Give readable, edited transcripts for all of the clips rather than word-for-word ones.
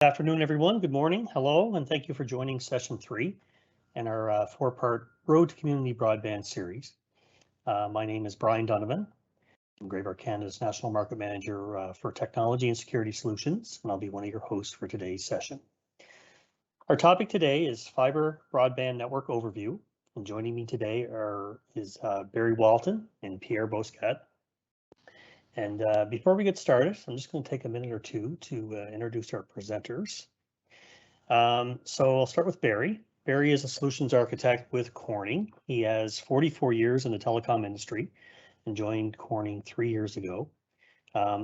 Good afternoon, everyone. Good morning. Hello, and thank you for joining session 3 in our four-part Road to Community Broadband series. My name is Brian Donovan. I'm Graybar Canada's National Market Manager for Technology and Security Solutions, and I'll be one of your hosts for today's session. Our topic today is Fibre Broadband Network Overview, and joining me today is Barry Walton and Pierre Bousquet. And before we get started, I'm just going to take a minute or two to introduce our presenters. So I'll start with Barry. Barry is a solutions architect with Corning. He has 44 years in the telecom industry and joined Corning 3 years ago.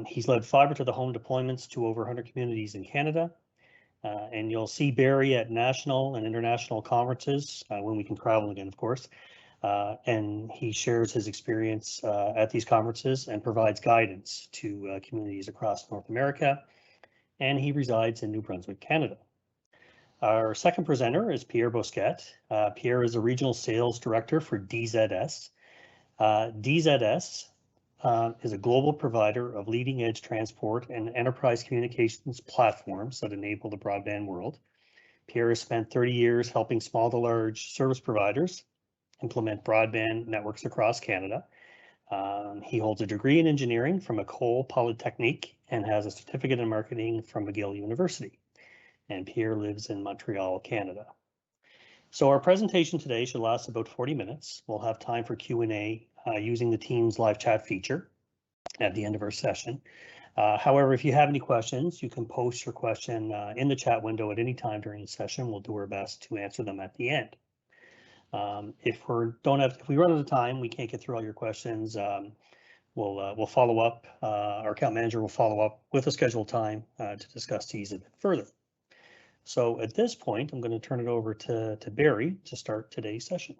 He's led fiber to the home deployments to over 100 communities in Canada. And you'll see Barry at national and international conferences when we can travel again, of course. And he shares his experience at these conferences and provides guidance to communities across North America. And he resides in New Brunswick, Canada. Our second presenter is Pierre Bousquet. Pierre is a regional sales director for DZS. DZS is a global provider of leading edge transport and enterprise communications platforms that enable the broadband world. Pierre has spent 30 years helping small to large service providers implement broadband networks across Canada. He holds a degree in engineering from École Polytechnique and has a certificate in marketing from McGill University. And Pierre lives in Montreal, Canada. So our presentation today should last about 40 minutes. We'll have time for Q&A using the Teams live chat feature at the end of our session. However, if you have any questions, you can post your question in the chat window at any time during the session. We'll do our best to answer them at the end. If we run out of time, we can't get through all your questions. We'll follow up. Our account manager will follow up with a scheduled time to discuss these a bit further. So at this point, I'm going to turn it over to Barry to start today's session.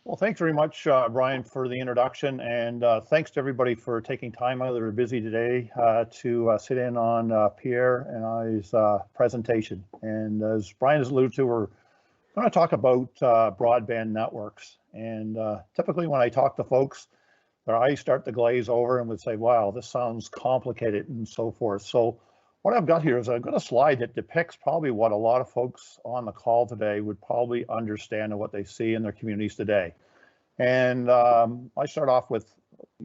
Well, thanks very much, Brian, for the introduction, and thanks to everybody for taking time out of their busy today to sit in on Pierre and I's presentation. And as Brian has alluded to, we're going to talk about broadband networks. And typically when I talk to folks, their eyes start to glaze over and would say, wow, this sounds complicated and so forth. So what I've got here is I've got a slide that depicts probably what a lot of folks on the call today would probably understand and what they see in their communities today. And I start off with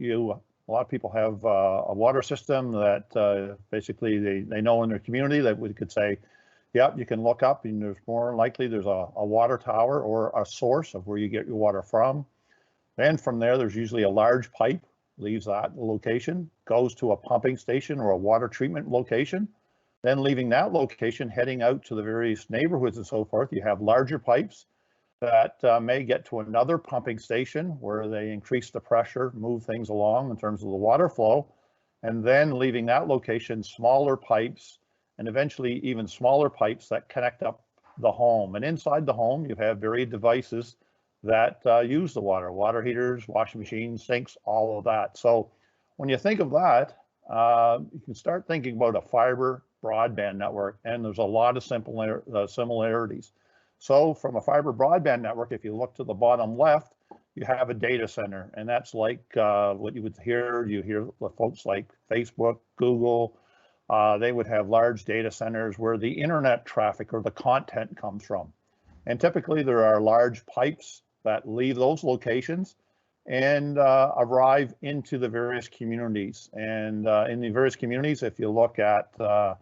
a lot of people have a water system that basically they know in their community that we could say, yep, you can look up and there's more likely there's a water tower or a source of where you get your water from. Then from there, there's usually a large pipe, leaves that location, goes to a pumping station or a water treatment location. Then leaving that location, heading out to the various neighborhoods and so forth, you have larger pipes that may get to another pumping station where they increase the pressure, move things along in terms of the water flow, and then leaving that location, smaller pipes, and eventually even smaller pipes that connect up the home. And inside the home, you have various devices that use the water heaters, washing machines, sinks, all of that. So when you think of that, you can start thinking about a fiber broadband network, and there's a lot of similarities. So from a fiber broadband network, if you look to the bottom left, you have a data center, and that's like what you would hear. You hear the folks like Facebook, Google, they would have large data centers where the internet traffic or the content comes from. And typically there are large pipes that leave those locations and arrive into the various communities. And in the various communities, if you look at the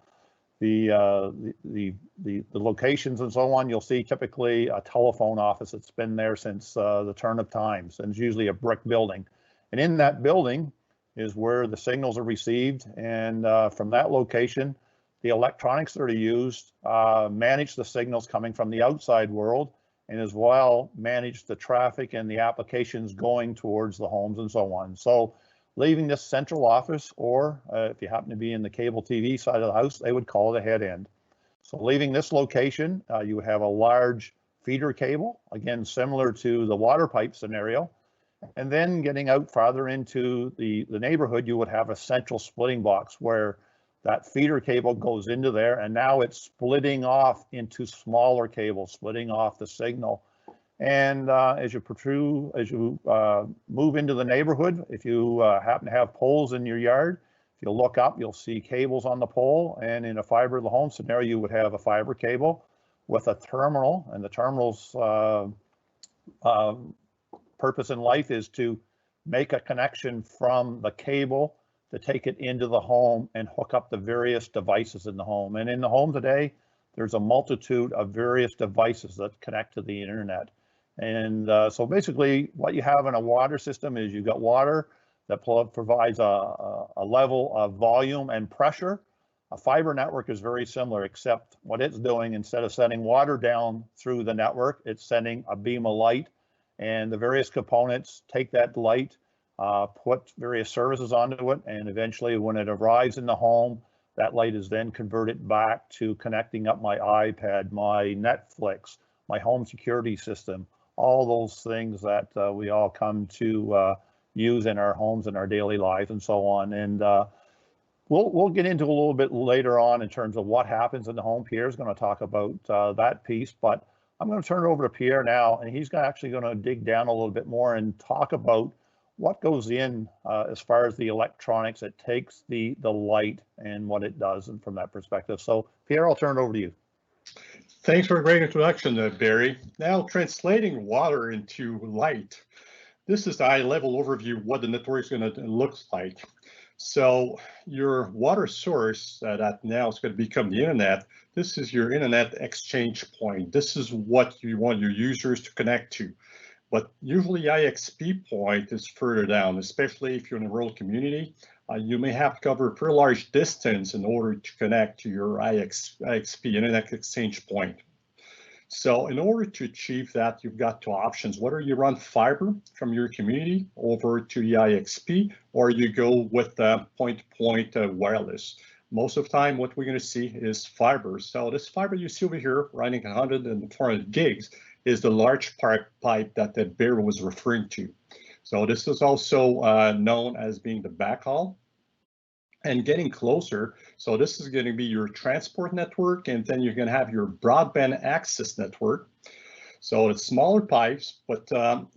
locations and so on, you'll see typically a telephone office that's been there since the turn of times, and it's usually a brick building. And in that building is where the signals are received, and from that location, the electronics that are used manage the signals coming from the outside world, and as well manage the traffic and the applications going towards the homes and so on. So leaving this central office, or if you happen to be in the cable TV side of the house, they would call it a head end. So leaving this location, you would have a large feeder cable, again, similar to the water pipe scenario. And then getting out farther into the neighborhood, you would have a central splitting box where that feeder cable goes into there, and now it's splitting off into smaller cables, splitting off the signal. And as you move into the neighborhood, if you happen to have poles in your yard, If you look up, you'll see cables on the pole, and in a fiber to the home scenario, you would have a fiber cable with a terminal, and the terminal's purpose in life is to make a connection from the cable to take it into the home and hook up the various devices in the home. And in the home today, there's a multitude of various devices that connect to the internet. And so basically what you have in a water system is you've got water that provides a level of volume and pressure. A fiber network is very similar, except what it's doing, instead of sending water down through the network, it's sending a beam of light, and the various components take that light, put various services onto it, and eventually when it arrives in the home, that light is then converted back to connecting up my iPad, my Netflix, my home security system, all those things that we all come to use in our homes and our daily lives and so on. And we'll get into a little bit later on in terms of what happens in the home. Pierre's going to talk about that piece, but I'm going to turn it over to Pierre now, and he's actually going to dig down a little bit more and talk about what goes in as far as the electronics. It takes the light and what it does, and from that perspective. So Pierre, I'll turn it over to you. Thanks for a great introduction, Barry. Now translating water into light. This is the high-level overview of what the network is going to look like. So your water source that now is going to become the internet, this is your internet exchange point. This is what you want your users to connect to. But usually IXP point is further down, especially if you're in a rural community. You may have to cover a pretty large distance in order to connect to your IXP, internet exchange point. So in order to achieve that, you've got two options. Whether you run fiber from your community over to the IXP, or you go with point-to-point wireless. Most of the time, what we're going to see is fiber. So this fiber you see over here, running 100 and 400 gigs, is the large pipe that Barry was referring to. So this is also known as being the backhaul. And getting closer, so this is going to be your transport network, and then you're going to have your broadband access network. So it's smaller pipes, but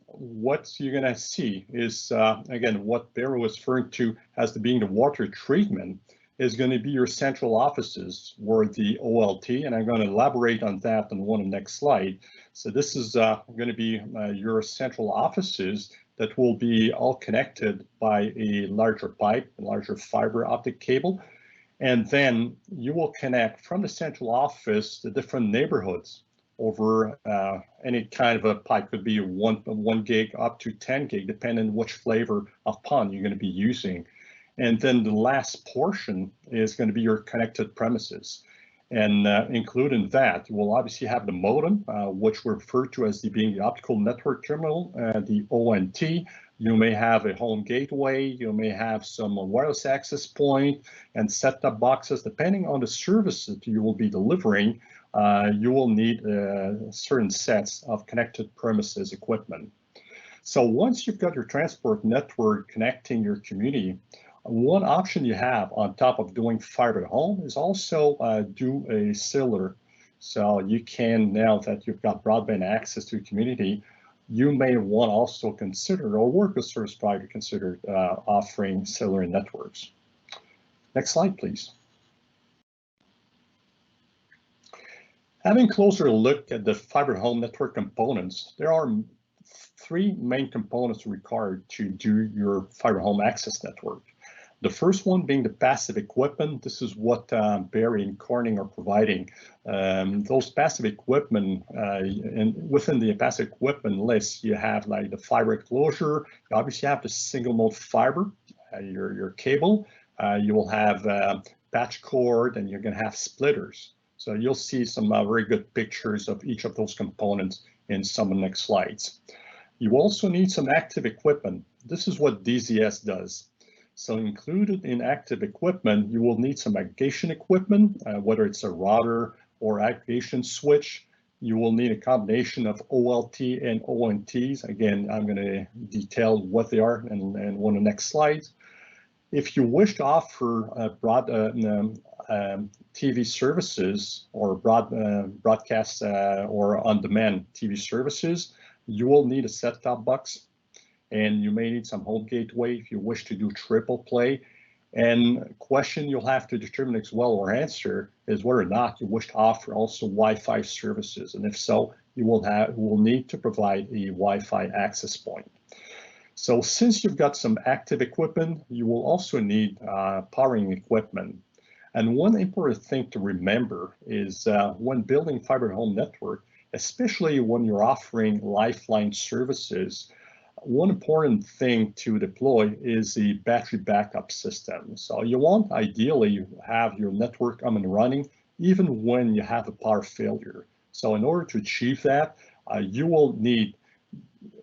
what you're going to see is, again, what Barry was referring to as being the water treatment is going to be your central offices, or the OLT, and I'm going to elaborate on that on one of the next slide. So this is going to be your central offices that will be all connected by a larger pipe, a larger fiber optic cable. And then you will connect from the central office the different neighborhoods over any kind of a pipe. Could be 1 gig up to 10 gig, depending on which flavor of PON you're going to be using. And then the last portion is going to be your connected premises. And including that, you will obviously have the modem, which we refer to as being the optical network terminal, the ONT. You may have a home gateway, you may have some wireless access point and set-top boxes. Depending on the services that you will be delivering, you will need certain sets of connected premises equipment. So once you've got your transport network connecting your community, one option you have on top of doing fiber to home is also do a cellular. So you can, now that you've got broadband access to your community, you may want to also consider, or work with service provider to consider offering cellular networks. Next slide, please. Having a closer look at the fiber to home network components, there are 3 main components required to do your fiber home access network. The first one being the passive equipment. This is what Barry and Corning are providing. Those passive equipment, and within the passive equipment list, you have like the fiber enclosure. You obviously have the single mode fiber, your cable. You will have patch cord, and you're going to have splitters. So you'll see some very good pictures of each of those components in some of the next slides. You also need some active equipment. This is what DZS does. So included in active equipment, you will need some aggregation equipment, whether it's a router or aggregation switch. You will need a combination of OLT and ONTs. Again, I'm going to detail what they are in one of the next slides. If you wish to offer TV services or broadcast or on-demand TV services, you will need a set-top box. And you may need some home gateway if you wish to do triple play. And question you'll have to determine as well or answer is whether or not you wish to offer also Wi-Fi services. And if so, you will need to provide a Wi-Fi access point. So since you've got some active equipment, you will also need powering equipment. And one important thing to remember is when building fiber home network, especially when you're offering lifeline services, one important thing to deploy is the battery backup system. So you want ideally have your network up and running even when you have a power failure. So in order to achieve that, you will need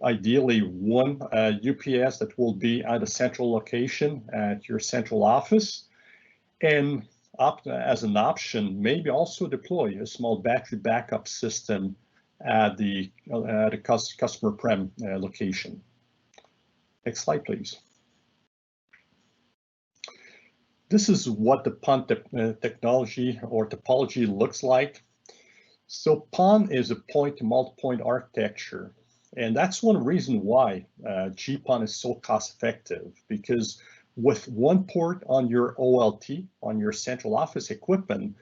ideally one UPS that will be at a central location at your central office, and as an option, maybe also deploy a small battery backup system at the customer prem location. Next slide, please. This is what the PON technology or topology looks like. So PON is a point-to-multipoint architecture, and that's one reason why GPON is so cost-effective, because with one port on your OLT, on your central office equipment,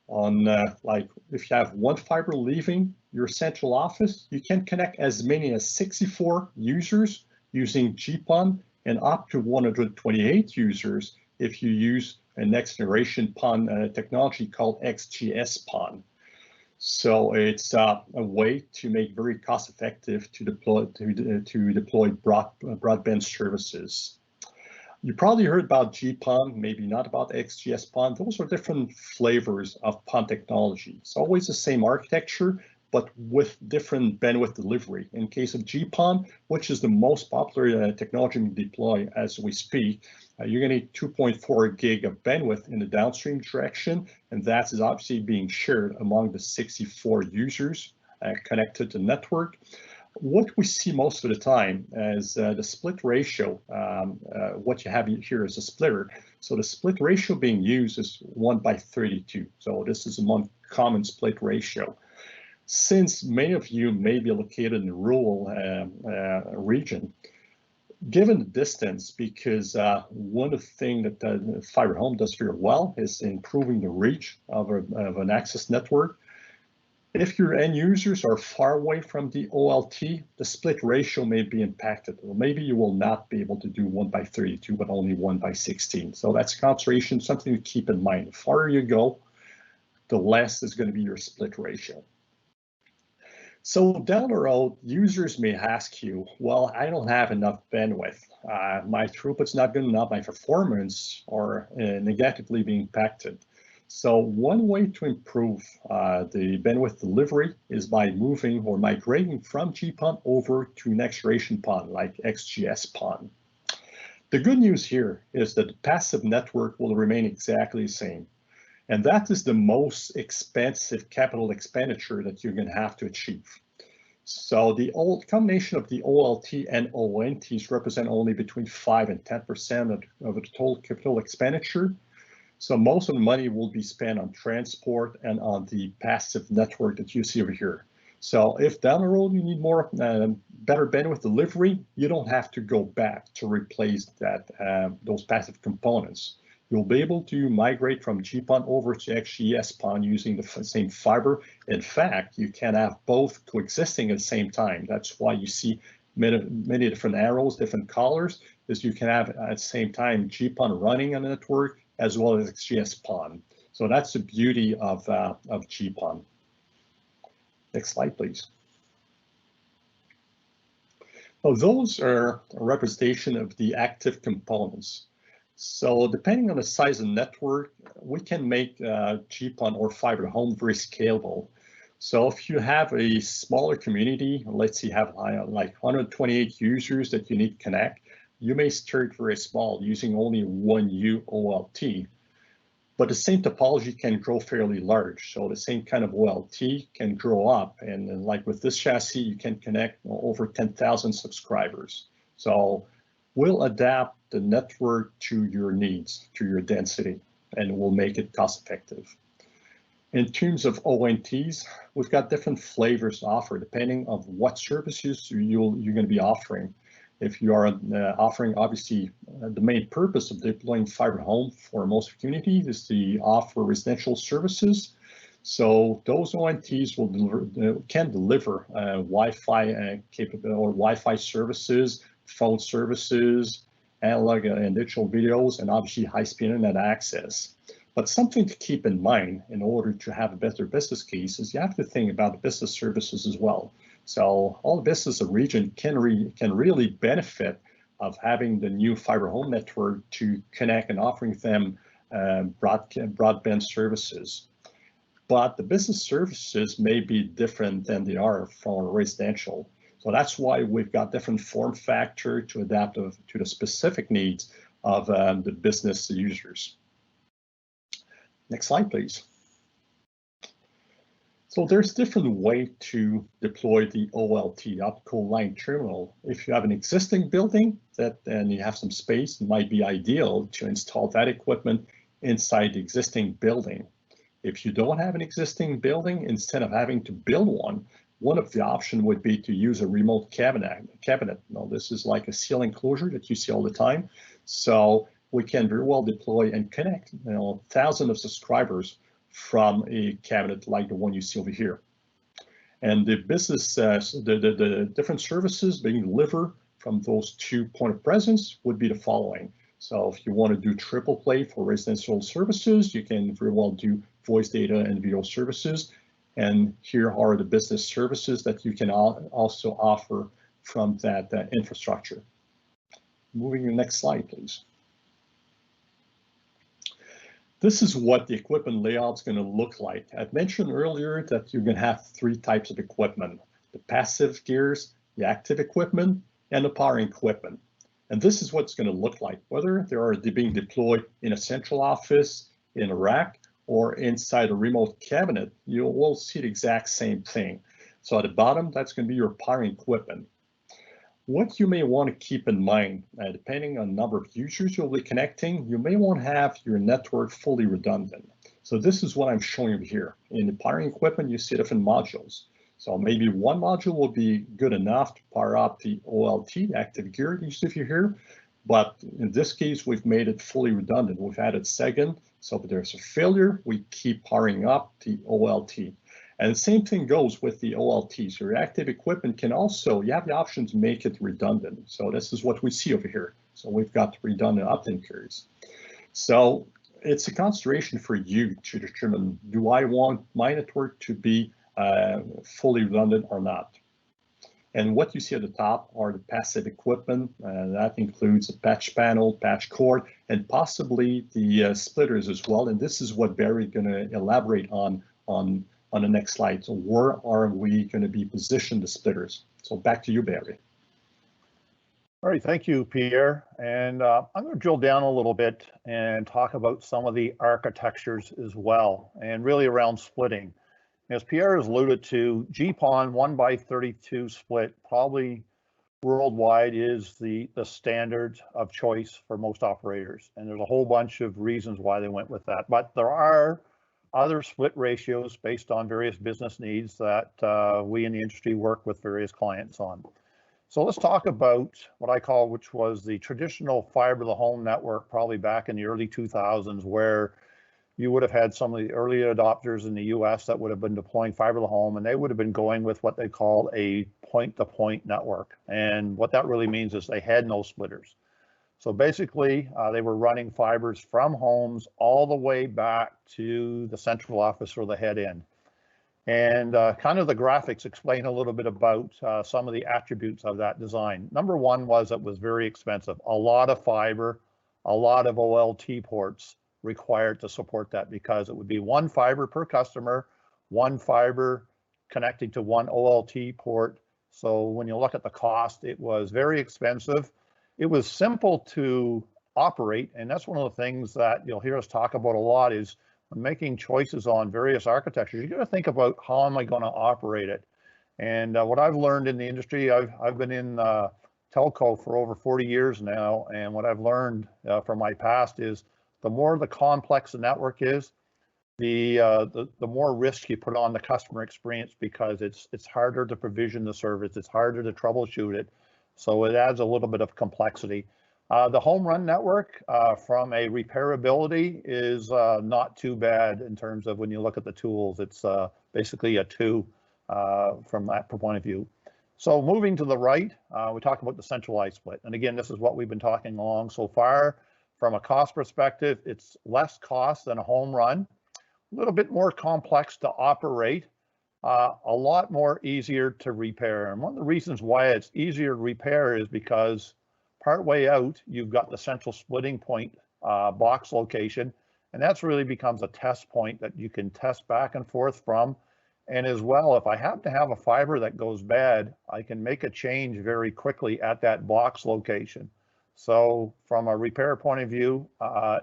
on like if you have one fiber leaving your central office, you can connect as many as 64 users using GPON and up to 128 users if you use a next generation PON technology called XGS-PON. So it's a way to make very cost effective to deploy broadband services. You probably heard about GPON, maybe not about XGS-PON. Those are different flavors of PON technology. It's always the same architecture, but with different bandwidth delivery. In case of GPON, which is the most popular technology we deploy as we speak, you're going to need 2.4 gig of bandwidth in the downstream direction, and that is obviously being shared among the 64 users connected to the network. What we see most of the time is the split ratio. What you have here is a splitter. So the split ratio being used is 1/32. So this is a more common split ratio. Since many of you may be located in the rural region, given the distance, because one of the things that the fiber home does very well is improving the reach of an access network. If your end users are far away from the OLT, the split ratio may be impacted, or maybe you will not be able to do 1/32, but only 1/16. So that's a consideration, something to keep in mind. The farther you go, the less is going to be your split ratio. So down the road, users may ask you, well, I don't have enough bandwidth. My throughput's not good enough, my performance are negatively being impacted. So one way to improve the bandwidth delivery is by moving or migrating from GPON over to next generation PON, like XGS-PON. The good news here is that the passive network will remain exactly the same. And that is the most expensive capital expenditure that you're going to have to achieve. So the combination of the OLT and ONTs represent only between 5 and 10% of the total capital expenditure. So most of the money will be spent on transport and on the passive network that you see over here. So if down the road you need more better bandwidth delivery, you don't have to go back to replace that those passive components. You'll be able to migrate from GPON over to XGS-PON using the same fiber. In fact, you can have both coexisting at the same time. That's why you see many different arrows, different colors, is you can have at the same time GPON running on the network as well as XGS-PON. So that's the beauty of GPON. Next slide, please. Well, those are a representation of the active components. So depending on the size of the network, we can make GPON or fiber to home very scalable. So if you have a smaller community, let's say you have like 128 users that you need to connect, you may start very small using only one OLT. But the same topology can grow fairly large. So the same kind of OLT can grow up. And like with this chassis, you can connect over 10,000 subscribers. So we'll adapt the network to your needs, to your density, and we'll make it cost effective. In terms of ONTs, we've got different flavors to offer depending on what services you're going to be offering. If you are offering, obviously, the main purpose of deploying fiber home for most communities is to offer residential services. So those ONTs can deliver Wi-Fi capable or Wi-Fi services, phone services, analog and digital videos, and obviously high-speed internet access. But something to keep in mind in order to have a better business case is you have to think about the business services as well. So all the business of region can really benefit of having the new fiber home network to connect and offering them broadband services. But the business services may be different than they are for residential. So that's why we've got different form factor to adapt to the specific needs of the business users. Next slide, please. So there's different way to deploy the OLT, optical line terminal. If you have an existing building and you have some space, it might be ideal to install that equipment inside the existing building. If you don't have an existing building, instead of having to build one of the options would be to use a remote cabinet. Now, this is like a ceiling closure that you see all the time. So we can very well deploy and connect, thousands of subscribers from a cabinet like the one you see over here. And the business, the different services being delivered from those 2 points of presence would be the following. So if you want to do triple play for residential services, you can very well do voice data and video services. And here are the business services that you can also offer from that infrastructure. Moving to the next slide, please. This is what the equipment layout is going to look like. I've mentioned earlier that you're going to have 3 types of equipment: the passive gears, the active equipment, and the powering equipment. And this is what it's going to look like, whether they're being deployed in a central office, in a rack, or inside a remote cabinet. You will see the exact same thing. So at the bottom, that's going to be your powering equipment. What you may want to keep in mind, depending on the number of users you'll be connecting, you may want to have your network fully redundant. So this is what I'm showing you here. In the powering equipment, you see different modules. So maybe one module will be good enough to power up the OLT, the active gear you see here. But in this case, we've made it fully redundant. We've added second. So if there's a failure, we keep powering up the OLT. And the same thing goes with the OLT. So your active equipment can also, you have the option to make it redundant. So this is what we see over here. So we've got redundant opt-in carriers. So it's a consideration for you to determine, do I want my network to be fully redundant or not? And what you see at the top are the passive equipment. That includes a patch panel, patch cord, and possibly the splitters as well. And this is what Barry is going to elaborate on the next slide. So where are we going to be positioned the splitters? So back to you, Barry. All right, thank you, Pierre. And I'm going to drill down a little bit and talk about some of the architectures as well, and really around splitting. As Pierre has alluded to, GPON 1x32 split probably worldwide is the standard of choice for most operators. And there's a whole bunch of reasons why they went with that. But there are other split ratios based on various business needs that we in the industry work with various clients on. So let's talk about what I call, which was the traditional fiber to the home network, probably back in the early 2000s, where you would have had some of the early adopters in the US that would have been deploying fiber to the home, and they would have been going with what they call a point-to-point network. And what that really means is they had no splitters. So basically, they were running fibers from homes all the way back to the central office or the head end. And kind of the graphics explain a little bit about some of the attributes of that design. Number one was it was very expensive. A lot of fiber, a lot of OLT ports required to support that, because it would be one fiber per customer, one fiber connecting to one OLT port. So when you look at the cost, it was very expensive. It was simple to operate, and that's one of the things that you'll hear us talk about a lot is when making choices on various architectures, you got to think about how am I going to operate it. And what I've learned in the industry, I've been in telco for over 40 years now, and what I've learned from my past is the more the complex the network is, the more risk you put on the customer experience, because it's harder to provision the service, it's harder to troubleshoot it. So it adds a little bit of complexity. The home run network from a repairability is not too bad in terms of when you look at the tools. It's basically a 2 from that point of view. So moving to the right, we talk about the centralized split. And again, this is what we've been talking along so far. From a cost perspective, it's less cost than a home run, a little bit more complex to operate, a lot more easier to repair. And one of the reasons why it's easier to repair is because partway out, you've got the central splitting point box location, and that's really becomes a test point that you can test back and forth from. And as well, if I happen to have a fiber that goes bad, I can make a change very quickly at that box location. So from a repair point of view,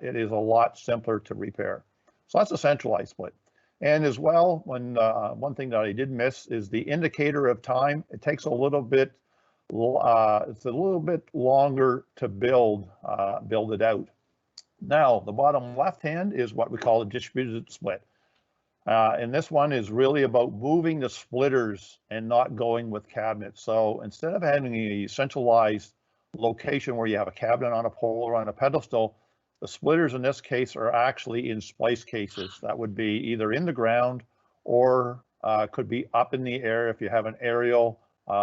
it is a lot simpler to repair. So that's a centralized split. And as well, when one thing that I did miss is the indicator of time. It takes a little bit, it's a little bit longer to build it out. Now, the bottom left hand is what we call a distributed split. And this one is really about moving the splitters and not going with cabinets. So instead of having a centralized location where you have a cabinet on a pole or on a pedestal, the splitters in this case are actually in splice cases. That would be either in the ground or could be up in the air if you have an aerial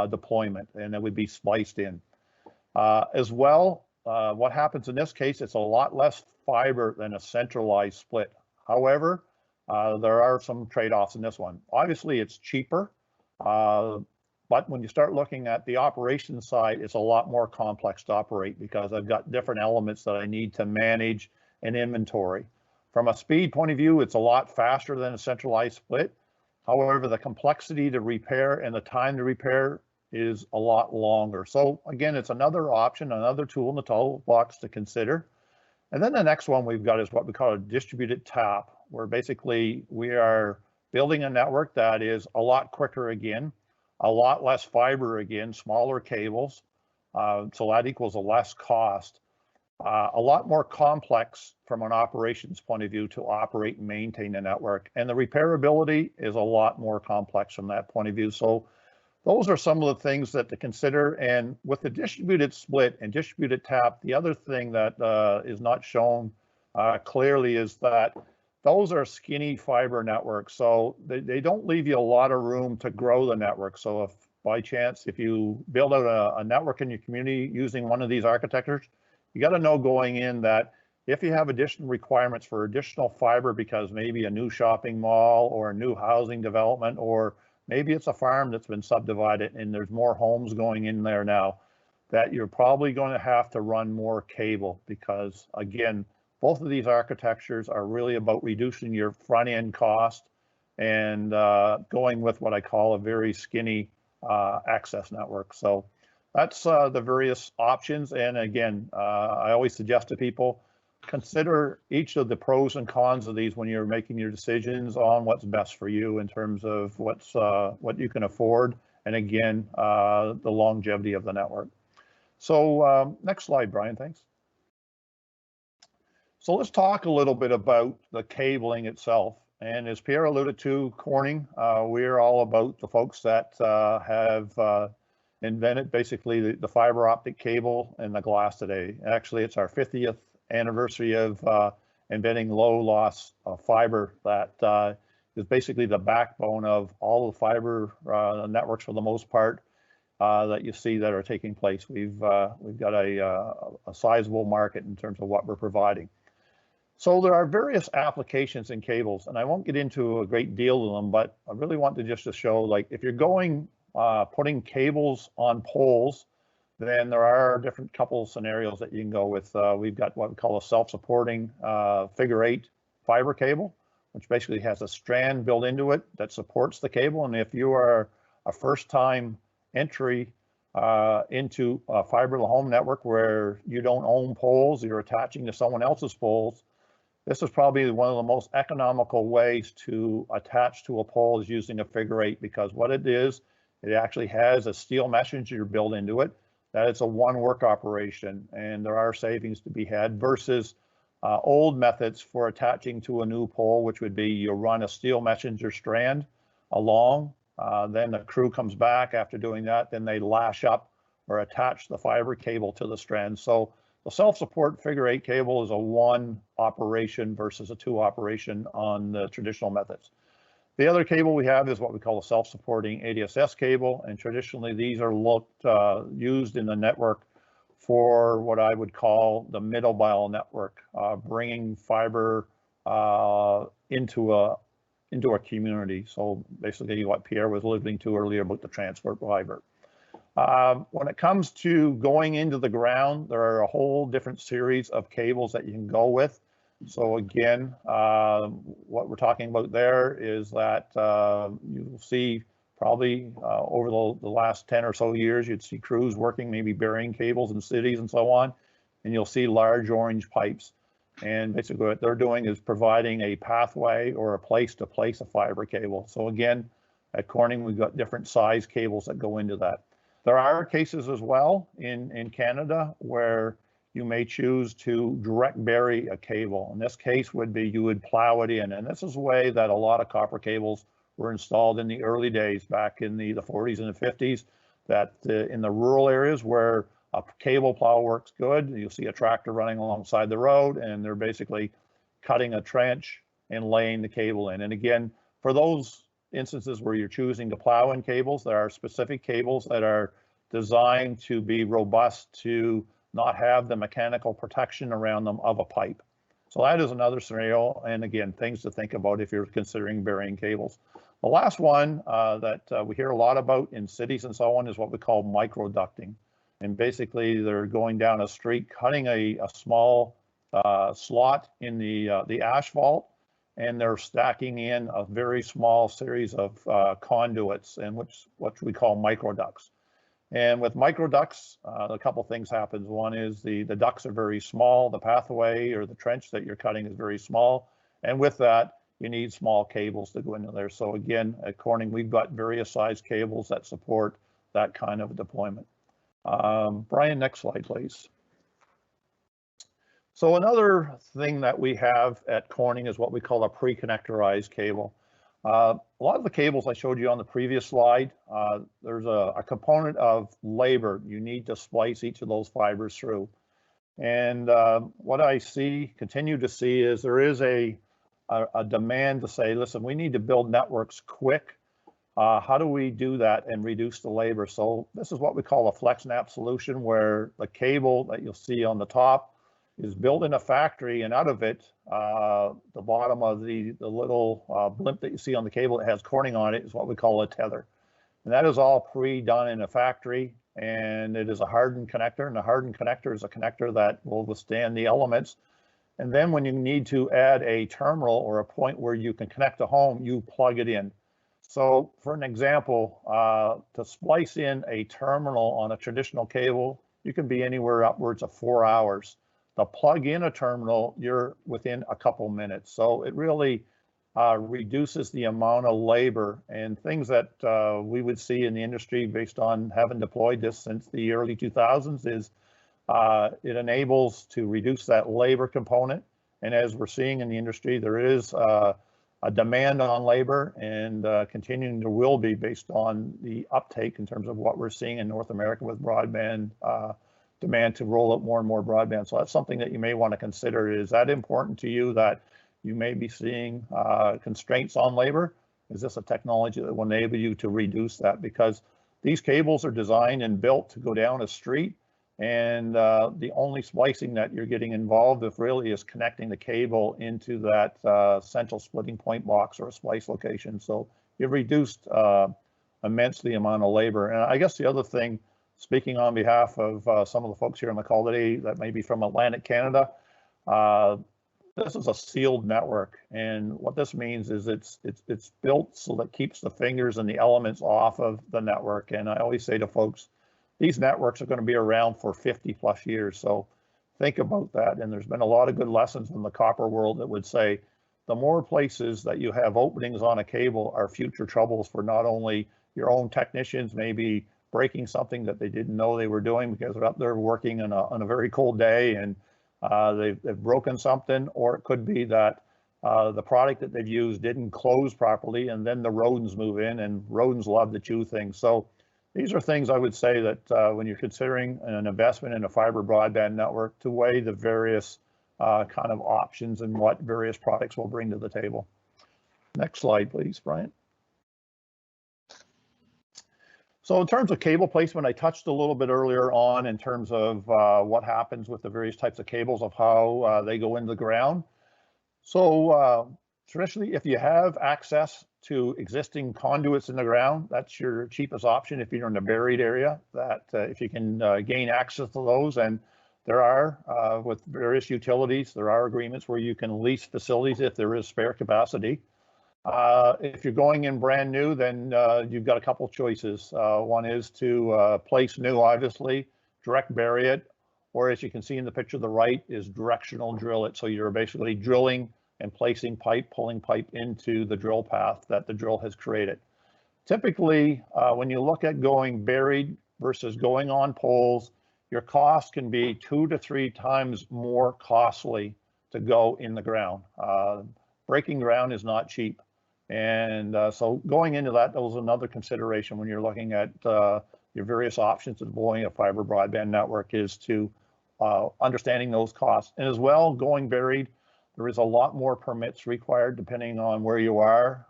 deployment, and it would be spliced in. As well, what happens in this case, it's a lot less fiber than a centralized split. However, there are some trade-offs in this one. Obviously, it's cheaper, but when you start looking at the operations side, it's a lot more complex to operate because I've got different elements that I need to manage and inventory. From a speed point of view, it's a lot faster than a centralized split. However, the complexity to repair and the time to repair is a lot longer. So again, it's another option, another tool in the toolbox to consider. And then the next one we've got is what we call a distributed tap, where basically we are building a network that is a lot quicker again, a lot less fiber again, smaller cables. So that equals a less cost, a lot more complex from an operations point of view to operate and maintain the network. And the repairability is a lot more complex from that point of view. So those are some of the things that to consider. And with the distributed split and distributed tap, the other thing that is not shown clearly is that those are skinny fiber networks. So they don't leave you a lot of room to grow the network. So if by chance, if you build out a network in your community using one of these architectures, you got to know going in that if you have additional requirements for additional fiber because maybe a new shopping mall or a new housing development, or maybe it's a farm that's been subdivided and there's more homes going in there now, that you're probably going to have to run more cable because, again, both of these architectures are really about reducing your front end cost and going with what I call a very skinny access network. So that's the various options. And again, I always suggest to people, consider each of the pros and cons of these when you're making your decisions on what's best for you in terms of what you can afford. And again, the longevity of the network. So next slide, Brian, thanks. So let's talk a little bit about the cabling itself. And as Pierre alluded to, Corning, we're all about the folks that have invented basically the fiber optic cable and the glass today. Actually, it's our 50th anniversary of inventing low loss fiber that is basically the backbone of all the fiber networks for the most part that you see that are taking place. We've got a sizable market in terms of what we're providing. So there are various applications in cables, and I won't get into a great deal of them, but I really want to just to show, like, if you're going putting cables on poles, then there are different couple scenarios that you can go with. We've got what we call a self-supporting figure-8 fiber cable, which basically has a strand built into it that supports the cable. And if you are a first-time entry into a fiber to the home network where you don't own poles, you're attaching to someone else's poles, this is probably one of the most economical ways to attach to a pole is using a figure-8, because what it is, it actually has a steel messenger built into it, that it's a one work operation, and there are savings to be had versus old methods for attaching to a new pole, which would be you run a steel messenger strand along, then the crew comes back after doing that, then they lash up or attach the fiber cable to the strand. So the self-support figure 8 cable is a 1 operation versus a 2 operation on the traditional methods. The other cable we have is what we call a self-supporting ADSS cable, and traditionally these are used in the network for what I would call the middle mile network, bringing fiber into a community. So basically what Pierre was alluding to earlier about the transport fiber. When it comes to going into the ground, there are a whole different series of cables that you can go with. So again, what we're talking about there is that you'll see probably over the last 10 or so years, you'd see crews working maybe burying cables in cities and so on, and you'll see large orange pipes. And basically what they're doing is providing a pathway or a place to place a fiber cable. So again, at Corning, we've got different size cables that go into that. There are cases as well in Canada where you may choose to direct bury a cable. In this case would be you would plow it in. And this is the way that a lot of copper cables were installed in the early days back in the 40s and the 50s, that in the rural areas where a cable plow works good, you'll see a tractor running alongside the road and they're basically cutting a trench and laying the cable in. And again, for those instances where you're choosing to plow in cables, there are specific cables that are designed to be robust to not have the mechanical protection around them of a pipe. So that is another scenario, and again, things to think about if you're considering burying cables. The last one that we hear a lot about in cities and so on is what we call microducting. And basically they're going down a street, cutting a small slot in the asphalt, and they're stacking in a very small series of conduits, and what we call microducts. And with microducts, a couple things happen. One is the ducts are very small, the pathway or the trench that you're cutting is very small, and with that, you need small cables to go into there. So again, at Corning, we've got various size cables that support that kind of deployment. Brian, next slide, please. So another thing that we have at Corning is what we call a pre-connectorized cable. A lot of the cables I showed you on the previous slide, there's a component of labor. You need to splice each of those fibers through. And what I continue to see is there is a demand to say, listen, we need to build networks quick. How do we do that and reduce the labor? So this is what we call a FlexNAP solution, where the cable that you'll see on the top is built in a factory, and out of it, the bottom of the little blimp that you see on the cable that has Corning on it is what we call a tether. And that is all pre-done in a factory, and it is a hardened connector, and a hardened connector is a connector that will withstand the elements. And then when you need to add a terminal or a point where you can connect a home, you plug it in. So for an example, to splice in a terminal on a traditional cable, you can be anywhere upwards of 4 hours. To plug in a terminal, you're within a couple minutes. So it really reduces the amount of labor, and things that we would see in the industry based on having deployed this since the early 2000s is it enables to reduce that labor component. And as we're seeing in the industry, there is a demand on labor, and continuing there will be based on the uptake in terms of what we're seeing in North America with broadband demand to roll out more and more broadband. So that's something that you may want to consider. Is that important to you, that you may be seeing constraints on labor? Is this a technology that will enable you to reduce that? Because these cables are designed and built to go down a street, and the only splicing that you're getting involved with really is connecting the cable into that central splitting point box or a splice location. So you've reduced immensely amount of labor. And I guess the other thing, speaking on behalf of some of the folks here on the call today that may be from Atlantic Canada, this is a sealed network, and what this means is it's built so that it keeps the fingers and the elements off of the network. And I always say to folks, these networks are going to be around for 50 plus years, so think about that. And there's been a lot of good lessons in the copper world that would say the more places that you have openings on a cable are future troubles for not only your own technicians, maybe breaking something that they didn't know they were doing because they're up there working on a very cold day and they've broken something, or it could be that the product that they've used didn't close properly, and then the rodents move in, and rodents love to chew things. So These are things I would say that when you're considering an investment in a fiber broadband network, to weigh the various kind of options and what various products will bring to the table. Next slide, please, Brian. So in terms of cable placement, I touched a little bit earlier on in terms of what happens with the various types of cables, of how they go into the ground. So traditionally, if you have access to existing conduits in the ground, that's your cheapest option if you're in a buried area, that if you can gain access to those. And there are, with various utilities, there are agreements where you can lease facilities if there is spare capacity. If you're going in brand new, then you've got a couple choices. One is to place new, obviously, direct bury it, or as you can see in the picture to the right, is directional drill it. So you're basically drilling and placing pipe, pulling pipe into the drill path that the drill has created. Typically, when you look at going buried versus going on poles, your cost can be 2 to 3 times more costly to go in the ground. Breaking ground is not cheap. And so going into that was another consideration when you're looking at your various options of deploying a fiber broadband network, is to understanding those costs. And as well, going buried, there is a lot more permits required depending on where you are.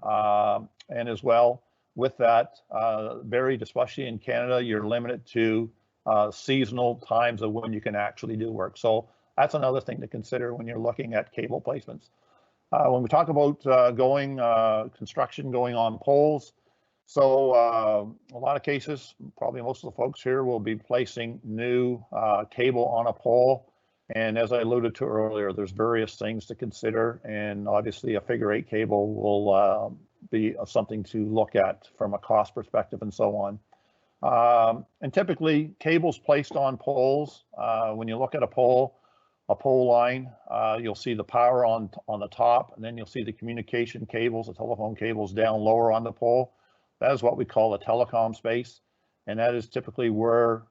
And as well, with that, buried, especially in Canada, you're limited to seasonal times of when you can actually do work. So that's another thing to consider when you're looking at cable placements. When we talk about construction going on poles, so a lot of cases, probably most of the folks here will be placing new cable on a pole. And as I alluded to earlier, there's various things to consider, and obviously a figure-8 cable will be something to look at from a cost perspective and so on. And typically cables placed on poles, when you look at a pole line, you'll see the power on the top, and then you'll see the communication cables, the telephone cables down lower on the pole. That is what we call a telecom space. And that is typically where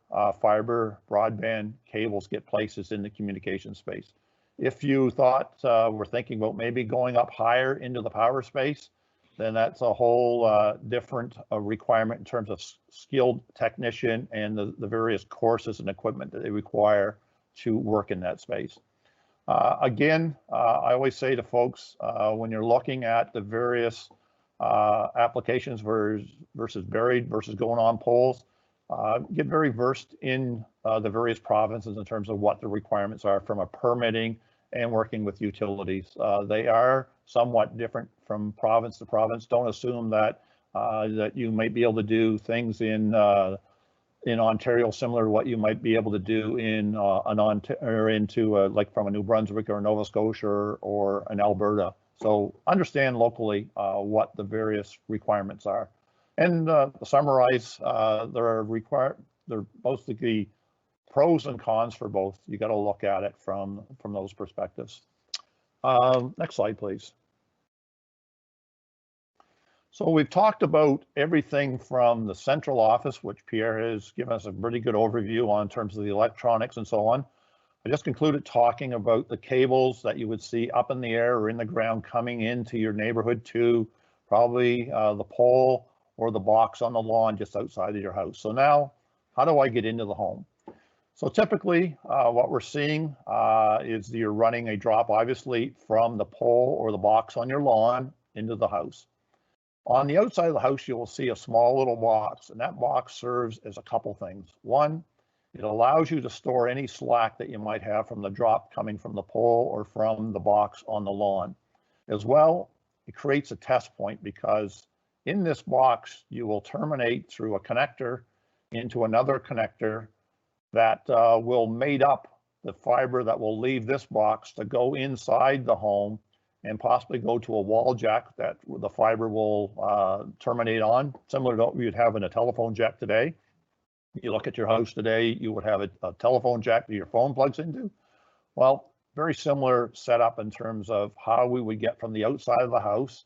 fiber broadband cables get placed, in the communication space. If you thought we're thinking about maybe going up higher into the power space, then that's a whole different requirement in terms of skilled technician and the various courses and equipment that they require to work in that space. Again, I always say to folks, when you're looking at the various applications versus buried versus going on poles, get very versed in the various provinces in terms of what the requirements are from a permitting and working with utilities. They are somewhat different from province to province. Don't assume that that you might be able to do things in Ontario similar to what you might be able to do in like from a New Brunswick or Nova Scotia or an Alberta. So understand locally what the various requirements are. And to summarize, there are both the pros and cons for both. You got to look at it from those perspectives. Next slide, please. So we've talked about everything from the central office, which Pierre has given us a pretty good overview on in terms of the electronics and so on. I just concluded talking about the cables that you would see up in the air or in the ground coming into your neighborhood to probably the pole or the box on the lawn just outside of your house. So now, how do I get into the home? So typically what we're seeing is you're running a drop, obviously, from the pole or the box on your lawn into the house. On the outside of the house, you will see a small little box, and that box serves as a couple things. One, it allows you to store any slack that you might have from the drop coming from the pole or from the box on the lawn. As well, it creates a test point, because in this box, you will terminate through a connector into another connector that will mate up the fiber that will leave this box to go inside the home and possibly go to a wall jack that the fiber will terminate on, similar to what you'd have in a telephone jack today. You look at your house today, you would have a telephone jack that your phone plugs into. Well, very similar setup in terms of how we would get from the outside of the house.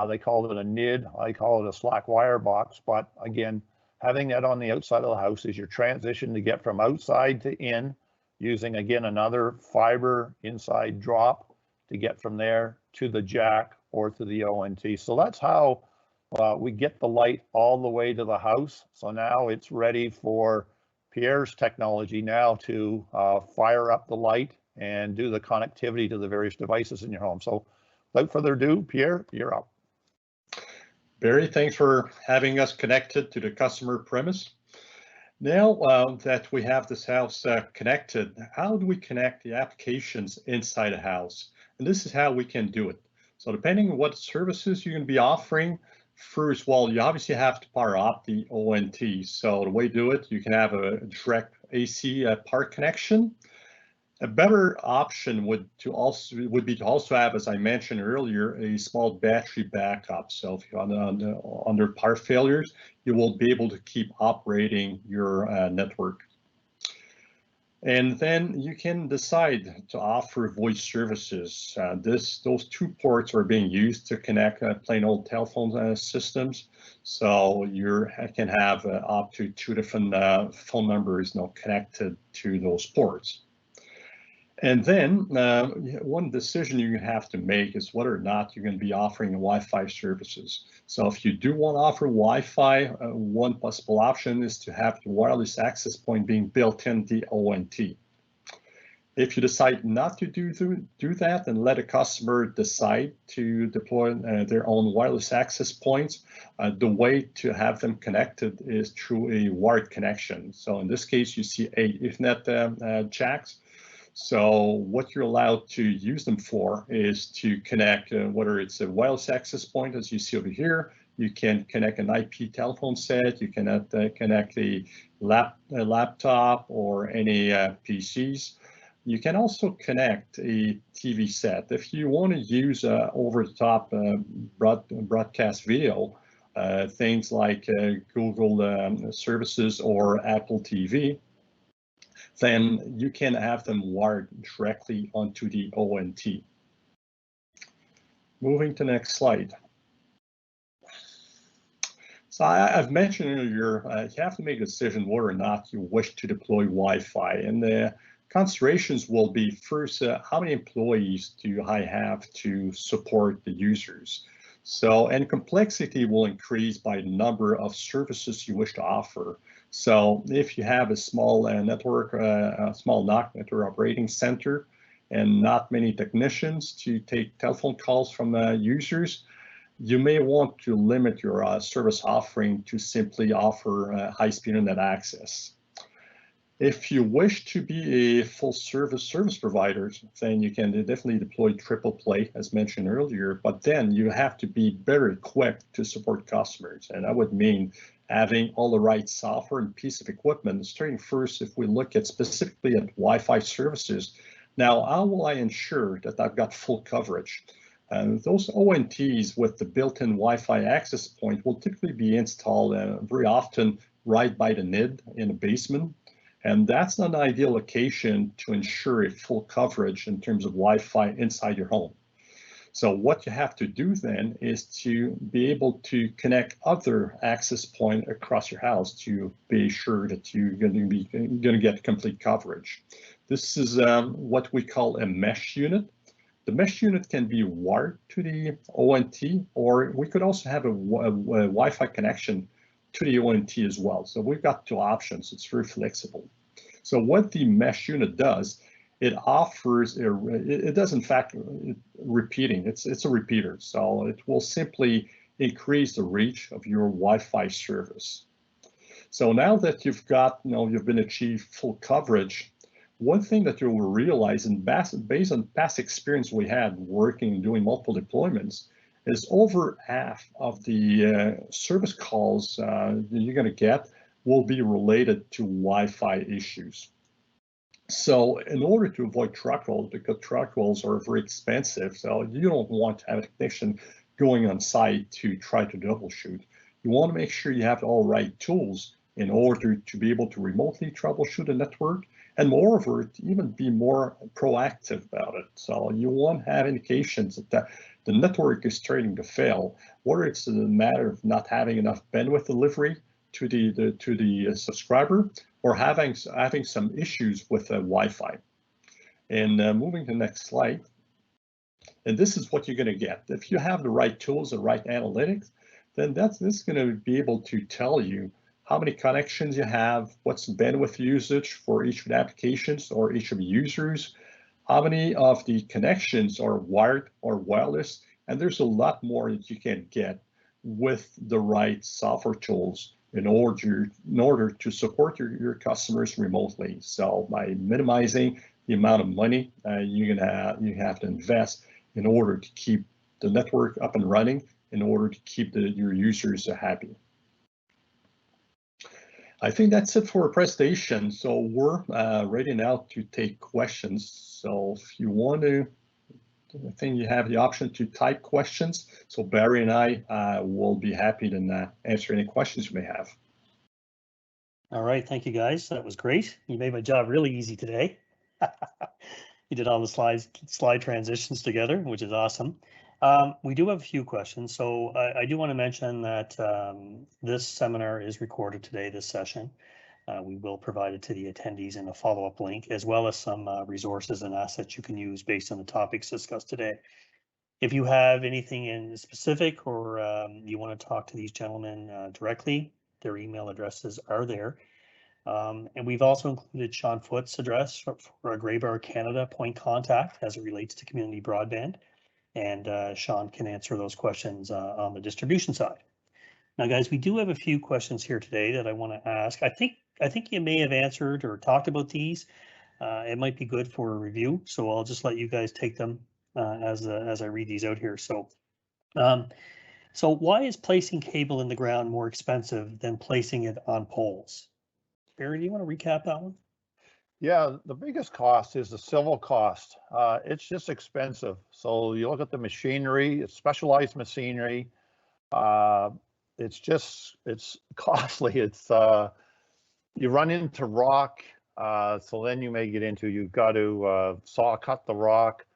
They call it a NID, I call it a slack wire box, but again, having that on the outside of the house is your transition to get from outside to in, using again another fiber inside drop to get from there to the jack or to the ONT. So that's how we get the light all the way to the house. So now it's ready for Pierre's technology now to fire up the light and do the connectivity to the various devices in your home. So without further ado, Pierre, you're up. Barry, thanks for having us connected to the customer premise. Now that we have this house connected, how do we connect the applications inside a house? And this is how we can do it. So depending on what services you're going to be offering, first, well, you obviously have to power up the ONT. So the way to do it, you can have a direct AC power connection. A better option would be to also have, as I mentioned earlier, a small battery backup. So if you're under power failures, you will be able to keep operating your network. And then you can decide to offer voice services. Those two ports are being used to connect plain old telephone systems. So you can have up to 2 different phone numbers connected to those ports. And then one decision you have to make is whether or not you're going to be offering Wi-Fi services. So if you do want to offer Wi-Fi, one possible option is to have the wireless access point being built in the ONT. If you decide not to do that and let a customer decide to deploy their own wireless access points, the way to have them connected is through a wired connection. So in this case, you see 8 Ethernet jacks. So what you're allowed to use them for is to connect, whether it's a wireless access point, as you see over here, you can connect an IP telephone set, you can connect a laptop or any PCs. You can also connect a TV set. If you want to use over-the-top broadcast video, things like Google services or Apple TV, then you can have them wired directly onto the ONT. Moving to the next slide. So I've mentioned earlier, you have to make a decision whether or not you wish to deploy Wi-Fi. And the considerations will be, first, how many employees do I have to support the users? So, and complexity will increase by the number of services you wish to offer. So if you have a small network, a small NOC, network operating center, and not many technicians to take telephone calls from users, you may want to limit your service offering to simply offer high-speed internet access. If you wish to be a full service provider, then you can definitely deploy triple play, as mentioned earlier, but then you have to be better equipped to support customers. And that would mean having all the right software and piece of equipment. Starting first, if we look at specifically at Wi-Fi services, now how will I ensure that I've got full coverage? Those ONTs with the built-in Wi-Fi access point will typically be installed very often right by the NID in the basement. And that's not an ideal location to ensure a full coverage in terms of Wi-Fi inside your home. So what you have to do then is to be able to connect other access points across your house to be sure that you're going to get complete coverage. This is what we call a mesh unit. The mesh unit can be wired to the ONT, or we could also have a Wi-Fi connection to the ONT as well. So we've got 2 options. It's very flexible. So what the mesh unit does, it offers, it does in fact repeating, it's a repeater. So it will simply increase the reach of your Wi-Fi service. So now that you've got, you've been achieved full coverage, one thing that you will realize, and based on past experience we had working, doing multiple deployments, is over half of the service calls you're going to get will be related to Wi-Fi issues. So in order to avoid truck rolls, because truck rolls are very expensive, so you don't want to have a technician going on site to try to troubleshoot. You want to make sure you have all right tools in order to be able to remotely troubleshoot a network, and moreover, to even be more proactive about it. So you want to have indications that the network is starting to fail, whether it's a matter of not having enough bandwidth delivery to the subscriber, or having some issues with Wi-Fi. And moving to the next slide, and this is what you're going to get. If you have the right tools, the right analytics, then this is going to be able to tell you how many connections you have, what's the bandwidth usage for each of the applications or each of the users, how many of the connections are wired or wireless, and there's a lot more that you can get with the right software tools in order to support your customers remotely. So by minimizing the amount of money you have to invest in order to keep the network up and running, in order to keep your users happy. I think that's it for a presentation. So we're ready now to take questions. So if you want to, I think you have the option to type questions. So Barry and I will be happy to answer any questions you may have. All right, thank you guys. That was great. You made my job really easy today. You did all the slide transitions together, which is awesome. We do have a few questions. So I do want to mention that this seminar is recorded today, this session. We will provide it to the attendees in a follow-up link, as well as some resources and assets you can use based on the topics discussed today. If you have anything in specific or you want to talk to these gentlemen directly, their email addresses are there. And we've also included Sean Foote's address for a Graybar Canada point contact as it relates to community broadband. And Sean can answer those questions on the distribution side. Now, guys, we do have a few questions here today that I want to ask. I think you may have answered or talked about these. It might be good for a review, so I'll just let you guys take them as I read these out here. So why is placing cable in the ground more expensive than placing it on poles? Barry, do you want to recap that one? Yeah, the biggest cost is the civil cost. It's just expensive. So you look at the machinery, it's specialized machinery. It's costly. It's you run into rock, so then you may get into, you've got to cut the rock.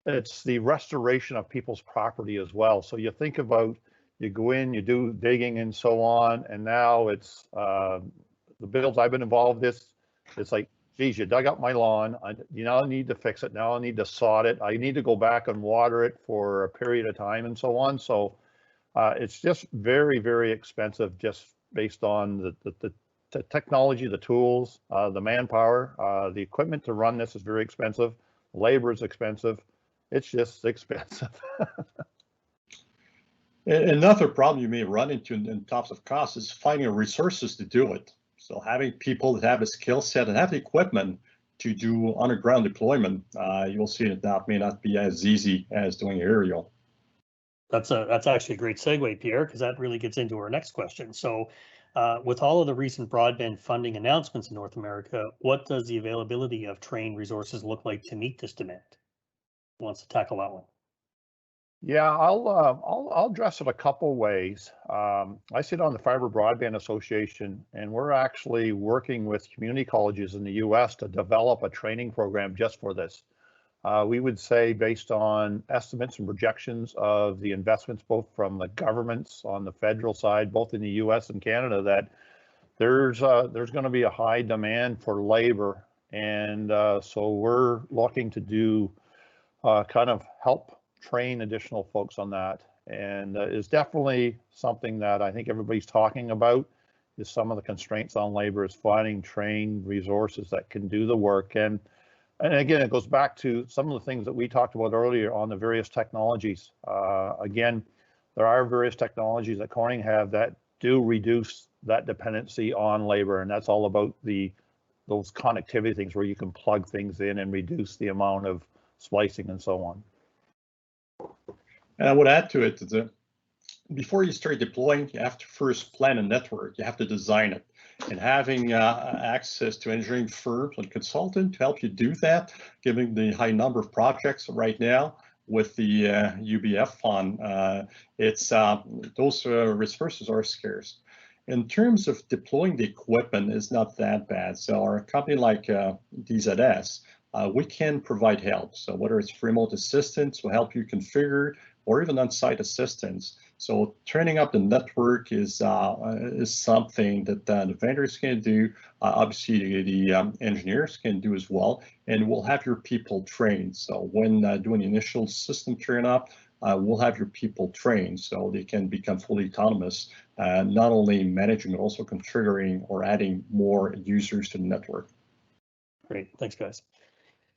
It's the restoration of people's property as well. So you think about, you go in, you do digging and so on, and now it's the bills I've been involved with. It's like, geez, you dug up my lawn. You now need to fix it. Now I need to sod it. I need to go back and water it for a period of time and so on. So it's just very, very expensive, just based on the technology, the tools, the manpower, the equipment to run this is very expensive. Labor is expensive. It's just expensive. Another problem you may run into in terms of cost is finding resources to do it. So having people that have the skill set and have the equipment to do underground deployment, you'll see that may not be as easy as doing aerial. That's actually a great segue, Pierre, because that really gets into our next question. So with all of the recent broadband funding announcements in North America, what does the availability of trained resources look like to meet this demand? Who wants to tackle that one? Yeah, I'll address it a couple ways. I sit on the Fibre Broadband Association, and we're actually working with community colleges in the U.S. to develop a training program just for this. We would say, based on estimates and projections of the investments, both from the governments on the federal side, both in the U.S. and Canada, that there's going to be a high demand for labor, and so we're looking to do kind of help train additional folks on that. And is definitely something that I think everybody's talking about, is some of the constraints on labor, is finding trained resources that can do the work. And again, it goes back to some of the things that we talked about earlier on the various technologies. Again, there are various technologies that Corning have that do reduce that dependency on labor, and that's all about those connectivity things where you can plug things in and reduce the amount of splicing and so on. And I would add to it that before you start deploying, you have to first plan a network. You have to design it. And having access to engineering firms and consultants to help you do that, given the high number of projects right now with the UBF fund, those resources are scarce. In terms of deploying the equipment, is not that bad. So our company like DZS, we can provide help. So whether it's remote assistance will help you configure, or even on-site assistance. So turning up the network is something that the vendors can do. Obviously, the engineers can do as well, and we'll have your people trained. So when doing the initial system turn up, will have your people trained so they can become fully autonomous, not only managing, but also configuring or adding more users to the network. Great, thanks, guys.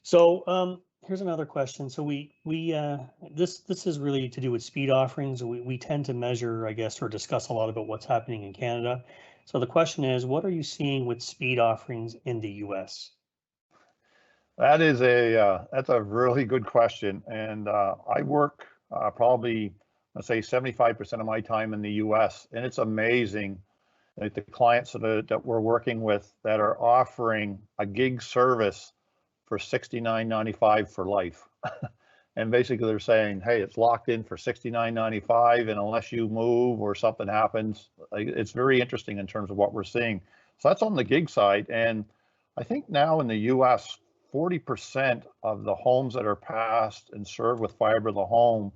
So here's another question. So this is really to do with speed offerings. We tend to measure, I guess, or discuss a lot about what's happening in Canada. So the question is, what are you seeing with speed offerings in the US? That's a really good question. And I work probably, let's say 75% of my time in the US, and it's amazing like the clients that we're working with that are offering a gig service for $69.95 for life. And basically they're saying, hey, it's locked in for $69.95, and unless you move or something happens, like, it's very interesting in terms of what we're seeing. So that's on the gig side. And I think now in the US, 40% of the homes that are passed and served with fiber to the home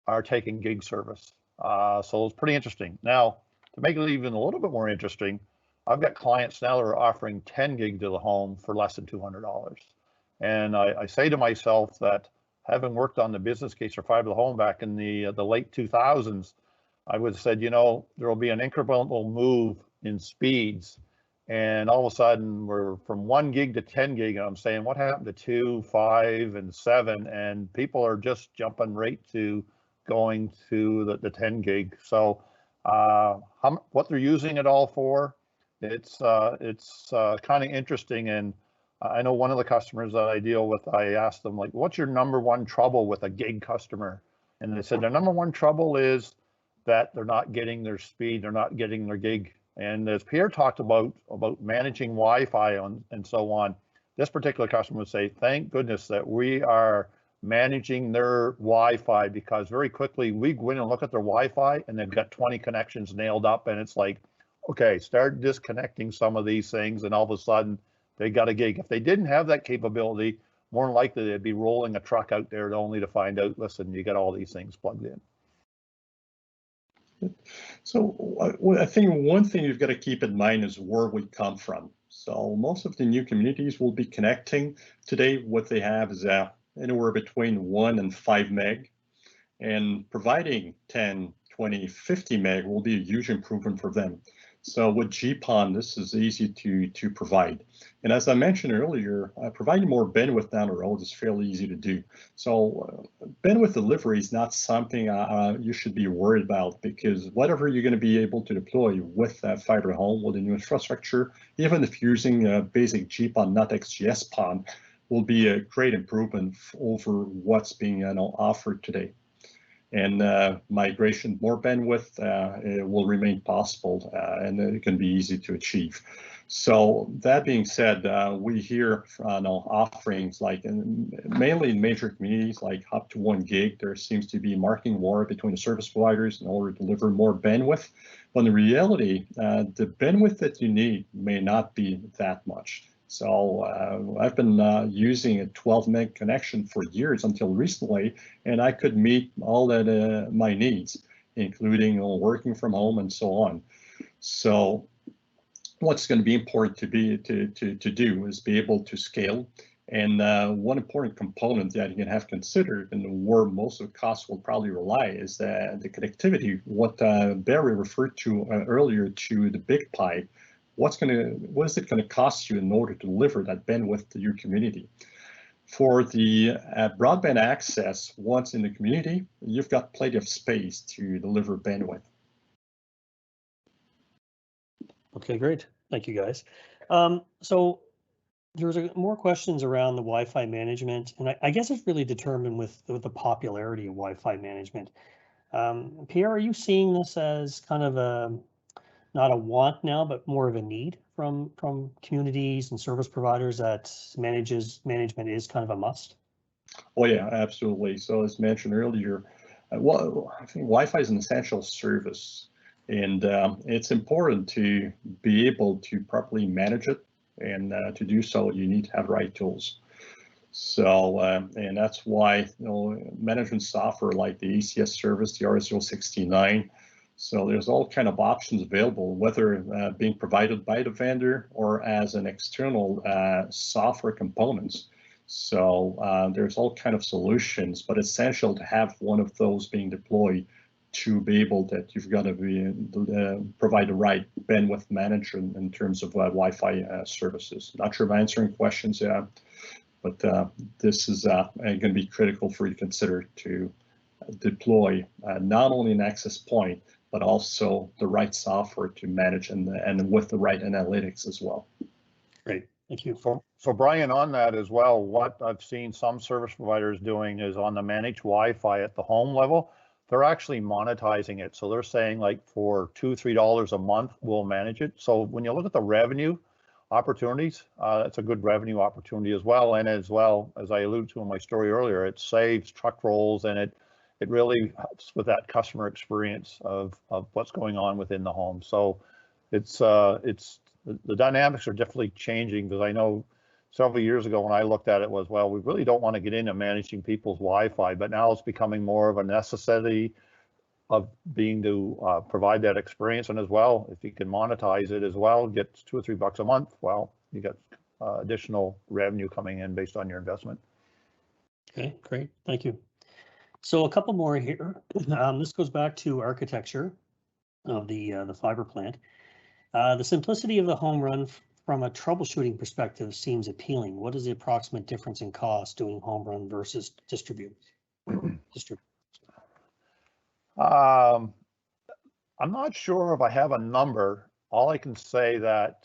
are taking gig service. So it's pretty interesting. Now, to make it even a little bit more interesting, I've got clients now that are offering 10 gig to the home for less than $200. And I say to myself that having worked on the business case for fiber to the home back in the late 2000s, I would have said, you know, there will be an incremental move in speeds. And all of a sudden we're from 1 gig to 10 gig. And I'm saying, what happened to 2, 5, and 7? And people are just jumping right to going to the 10 gig. So what they're using it all for, it's kind of interesting. And I know one of the customers that I deal with, I asked them, like, what's your number one trouble with a gig customer? And they said their number one trouble is that they're not getting their speed, they're not getting their gig. And as Pierre talked about managing Wi-Fi and so on, this particular customer would say, thank goodness that we are managing their Wi-Fi, because very quickly we go in and look at their Wi-Fi and they've got 20 connections nailed up, and it's like, okay, start disconnecting some of these things, and all of a sudden they got a gig. If they didn't have that capability, more than likely they'd be rolling a truck out there only to find out, listen, you got all these things plugged in. So I think one thing you've got to keep in mind is where we come from. So most of the new communities will be connecting. Today, what they have is anywhere between 1 and 5 meg, and providing 10, 20, 50 meg will be a huge improvement for them. So with GPON, this is easy to provide. And as I mentioned earlier, providing more bandwidth down the road is fairly easy to do. So bandwidth delivery is not something you should be worried about, because whatever you're going to be able to deploy with fiber to home, with the new infrastructure, even if you're using basic GPON, not XGS-PON, will be a great improvement over what's being offered today. And migration, more bandwidth will remain possible, and it can be easy to achieve. So that being said, we hear offerings like mainly in major communities like up to 1 gig. There seems to be a marketing war between the service providers in order to deliver more bandwidth. But in reality, the bandwidth that you need may not be that much. So I've been using a 12 meg connection for years until recently, and I could meet all that my needs, including working from home and so on. So what's going to be important to do is be able to scale. And one important component that you can have considered, and where most of the costs will probably rely, is the connectivity. What Barry referred to earlier to the big pipe. What is it going to cost you in order to deliver that bandwidth to your community? For the broadband access, once in the community, you've got plenty of space to deliver bandwidth. Okay, great. Thank you, guys. So there was more questions around the Wi-Fi management, and I guess it's really determined with the popularity of Wi-Fi management. Pierre, are you seeing this as kind of not a want now, but more of a need from communities and service providers that management is kind of a must? Oh yeah, absolutely. So as mentioned earlier, well, I think Wi-Fi is an essential service, and it's important to be able to properly manage it. And to do so, you need to have the right tools. So, and that's why management software like the ACS service, the RS069. So there's all kind of options available, whether being provided by the vendor or as an external software components. So there's all kind of solutions, but essential to have one of those being deployed to be able that you've got to be provide the right bandwidth management in terms of Wi-Fi services. Not sure if I'm answering questions, but this is going to be critical for you to consider to deploy not only an access point, but also the right software to manage and with the right analytics as well. Great, thank you. So Brian, on that as well, what I've seen some service providers doing is on the managed Wi-Fi at the home level, they're actually monetizing it. So they're saying like for $2-3 a month, we'll manage it. So when you look at the revenue opportunities, it's a good revenue opportunity as well. And as well, as I alluded to in my story earlier, it saves truck rolls and it really helps with that customer experience of what's going on within the home. So it's the dynamics are definitely changing, because I know several years ago when I looked at it was, well, we really don't want to get into managing people's Wi-Fi, but now it's becoming more of a necessity of being to provide that experience. And as well, if you can monetize it as well, get $2 or $3 a month, well, you got additional revenue coming in based on your investment. Okay, great, thank you. So a couple more here. This goes back to architecture of the fiber plant. The simplicity of the home run from a troubleshooting perspective seems appealing. What is the approximate difference in cost doing home run versus distribute? I'm not sure if I have a number. All I can say that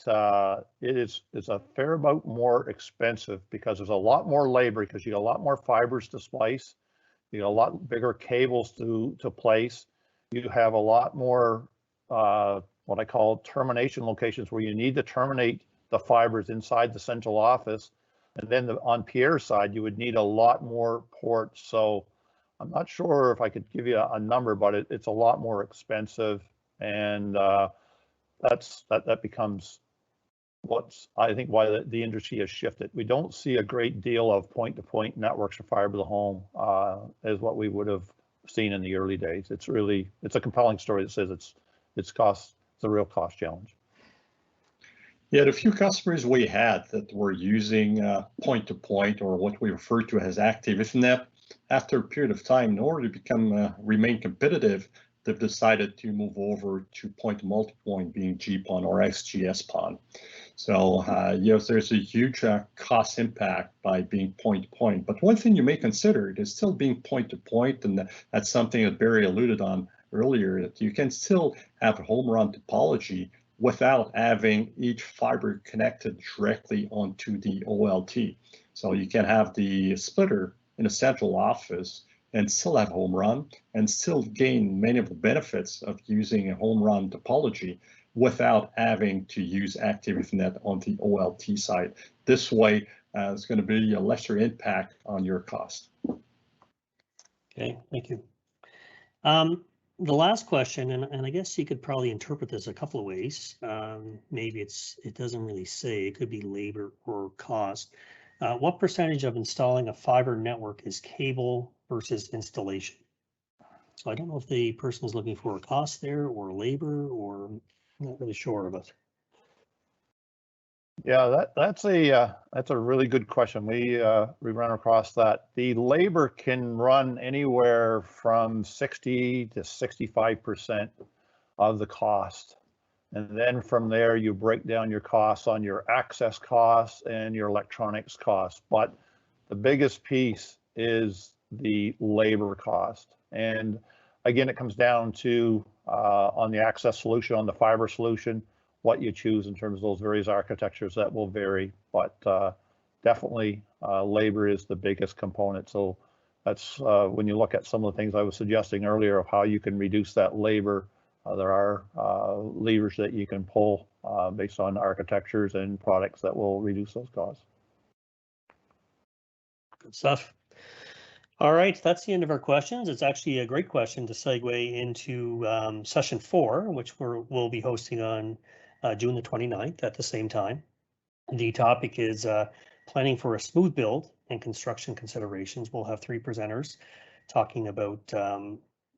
it's a fair amount more expensive because there's a lot more labor, because you got a lot more fibers to splice, you got a lot bigger cables to place. You have a lot more what I call termination locations, where you need to terminate the fibers inside the central office. And then on Pierre's side, you would need a lot more ports. So I'm not sure if I could give you a number, but it's a lot more expensive. And that becomes what's, I think, why the industry has shifted. We don't see a great deal of point-to-point networks for fiber to the home as what we would have seen in the early days. It's a compelling story that says it's a real cost challenge. Yeah, the few customers we had that were using point-to-point, or what we refer to as active Ethernet, after a period of time, in order to remain competitive, they've decided to move over to point-to-multipoint, being GPON or XGS-PON. So yes, there's a huge cost impact by being point-to-point. But one thing you may consider is still being point-to-point, and that's something that Barry alluded on earlier, that you can still have a home run topology without having each fiber connected directly onto the OLT. So you can have the splitter in a central office and still have home run and still gain many of the benefits of using a home run topology without having to use active Ethernet on the OLT side. This way, it's going to be a lesser impact on your cost. Okay, thank you. The last question, and I guess you could probably interpret this a couple of ways. Maybe it doesn't really say, it could be labor or cost. What percentage of installing a fiber network is cable versus installation? So I don't know if the person is looking for a cost there or labor, or I'm not really sure of it. Yeah, that's a really good question. We run across that. The labor can run anywhere from 60 to 65% of the cost. And then from there, you break down your costs on your access costs and your electronics costs. But the biggest piece is the labor cost. And again, it comes down to on the access solution, on the fiber solution, what you choose in terms of those various architectures. That will vary, but definitely labor is the biggest component. So that's when you look at some of the things I was suggesting earlier of how you can reduce that labor, there are levers that you can pull based on architectures and products that will reduce those costs. Good stuff. All right, that's the end of our questions. It's actually a great question to segue into session 4, which we'll be hosting on June the 29th at the same time. The topic is planning for a smooth build and construction considerations. We'll have 3 presenters talking about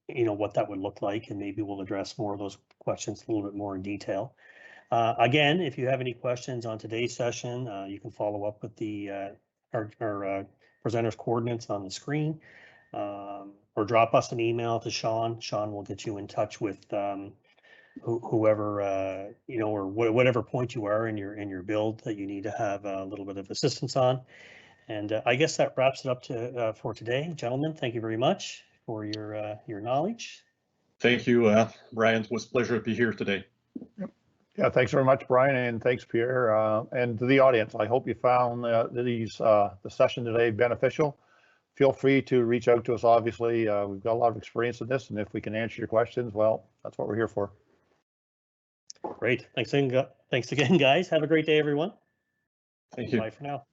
what that would look like, and maybe we'll address more of those questions a little bit more in detail. Again, if you have any questions on today's session, you can follow up with the our presenter's coordinates on the screen, or drop us an email to Sean. Sean will get you in touch with whoever or whatever point you are in your build that you need to have a little bit of assistance on. And I guess that wraps it up for today, gentlemen. Thank you very much for your knowledge. Thank you, Brian. It was a pleasure to be here today. Yeah, thanks very much, Brian, and thanks, Pierre, and to the audience. I hope you found the session today beneficial. Feel free to reach out to us. Obviously, we've got a lot of experience in this, and if we can answer your questions, well, that's what we're here for. Great. Thanks again, guys. Have a great day, everyone. Thank you. Bye for now.